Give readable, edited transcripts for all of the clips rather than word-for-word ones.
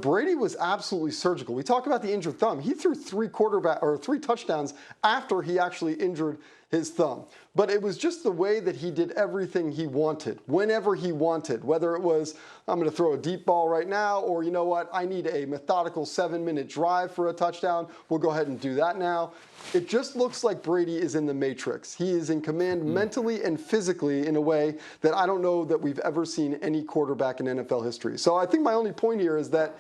Brady was absolutely surgical. We talk about the injured thumb. He threw three touchdowns after he actually injured his thumb. But it was just the way that he did everything he wanted, whenever he wanted, whether it was, I'm going to throw a deep ball right now, or you know what, I need a methodical 7-minute drive for a touchdown. We'll go ahead and do that now. It just looks like Brady is in the matrix. He is in command mentally and physically in a way that I don't know that we've ever seen any quarterback in NFL history. So I think my only point here is that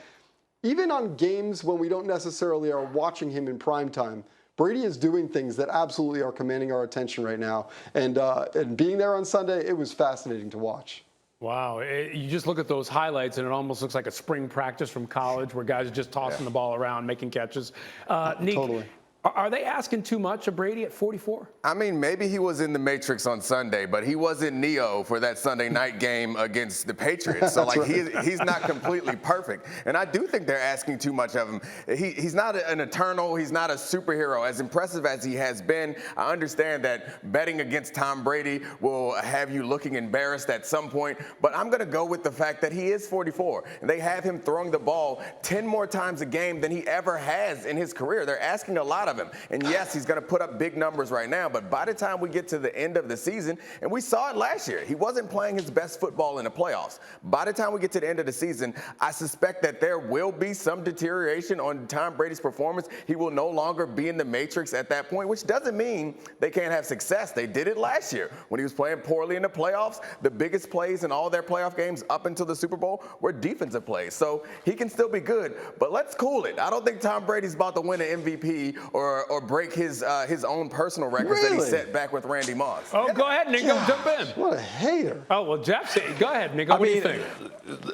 even on games when we don't necessarily are watching him in prime time, Brady is doing things that absolutely are commanding our attention right now. And being there on Sunday, it was fascinating to watch. Wow. You just look at those highlights, and it almost looks like a spring practice from college where guys are just tossing the ball around, making catches. Nick, totally. Are they asking too much of Brady at 44? I mean, maybe he was in the Matrix on Sunday, but he wasn't Neo for that Sunday night game against the Patriots. So, like, he's not completely perfect. And I do think they're asking too much of him. He's not an eternal. He's not a superhero. As impressive as he has been, I understand that betting against Tom Brady will have you looking embarrassed at some point. But I'm going to go with the fact that he is 44. And they have him throwing the ball 10 more times a game than he ever has in his career. They're asking a lot of him. And yes, he's going to put up big numbers right now, but by the time we get to the end of the season, and we saw it last year, he wasn't playing his best football in the playoffs. By the time we get to the end of the season, I suspect that there will be some deterioration on Tom Brady's performance. He will no longer be in the matrix at that point, which doesn't mean they can't have success. They did it last year when he was playing poorly in the playoffs. The biggest plays in all their playoff games up until the Super Bowl were defensive plays. So he can still be good, but let's cool it. I don't think Tom Brady's about to win an MVP or break his own personal records that he set back with Randy Moss. Oh, go ahead, Nico. Jump in. What a hater. Oh, well, Jeff, go ahead, Nico. What do you think?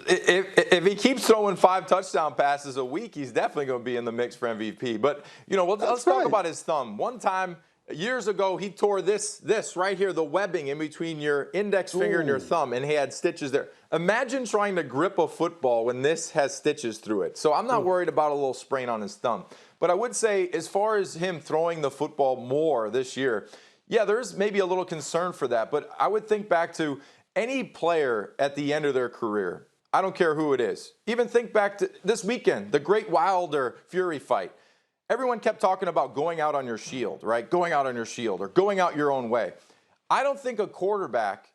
If he keeps throwing 5 touchdown passes a week, he's definitely going to be in the mix for MVP. But, you know, let's talk about his thumb. One time, years ago, he tore this right here, the webbing in between your index finger and your thumb, and he had stitches there. Imagine trying to grip a football when this has stitches through it. So I'm not worried about a little sprain on his thumb. But I would say, as far as him throwing the football more this year, yeah, there's maybe a little concern for that. But I would think back to any player at the end of their career. I don't care who it is. Even think back to this weekend, the great Wilder-Fury fight. Everyone kept talking about going out on your shield, right? Going out on your shield or going out your own way. I don't think a quarterback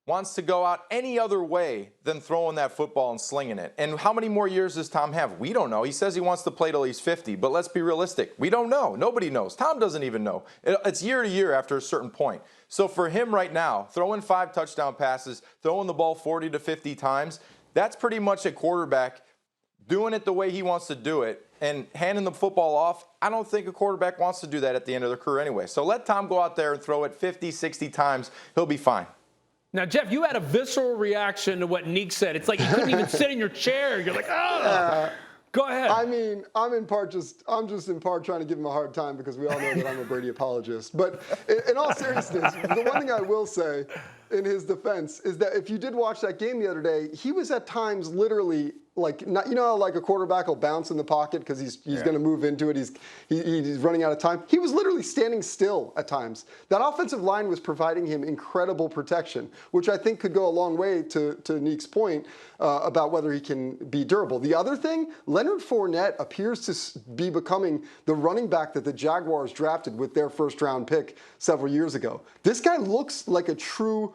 wants to go out any other way than throwing that football and slinging it. And how many more years does Tom have? We don't know. He says he wants to play till he's 50, but let's be realistic. We don't know. Nobody knows. Tom doesn't even know. It's year to year after a certain point. So for him right now, throwing 5 touchdown passes, throwing the ball 40 to 50 times, that's pretty much a quarterback doing it the way he wants to do it and handing the football off. I don't think a quarterback wants to do that at the end of their career anyway. So let Tom go out there and throw it 50, 60 times. He'll be fine. Now, Jeff, you had a visceral reaction to what Neek said. It's like you couldn't even sit in your chair. You're like, oh. Go ahead. I mean, I'm just in part trying to give him a hard time because we all know that I'm a Brady apologist. But in all seriousness, the one thing I will say in his defense is that if you did watch that game the other day, he was at times literally like, not, you know how like a quarterback will bounce in the pocket because he's going to move into it. He's running out of time. He was literally standing still at times. That offensive line was providing him incredible protection, which I think could go a long way to Neek's point about whether he can be durable. The other thing, Leonard Fournette appears to be becoming the running back that the Jaguars drafted with their first-round pick several years ago. This guy looks like a true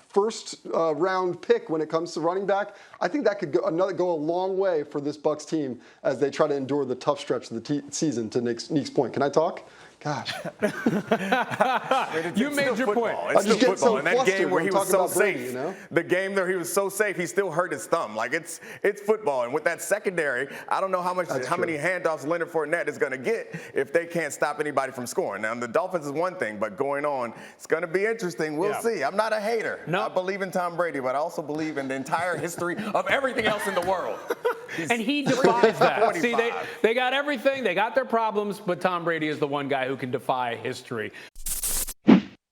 first-round pick when it comes to running back. I think that could go a long way for this Bucs team as they try to endure the tough stretch of the season, to Neek's point. Can I talk? Gosh. You made your point. It's still football. In that game where he was so safe, Brady, you know? the game where he was so safe, he still hurt his thumb. Like, it's football. And with that secondary, I don't know how many handoffs Leonard Fournette is going to get if they can't stop anybody from scoring. Now, the Dolphins is one thing, but going on, it's going to be interesting. We'll see. I'm not a hater. No. I believe in Tom Brady, but I also believe in the entire history of everything else in the world. And he defies that. See, they got everything. They got their problems, but Tom Brady is the one guy who can defy history.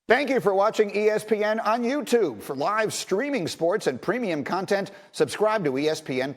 Thank you for watching ESPN on YouTube. For live streaming sports and premium content, subscribe to ESPN+.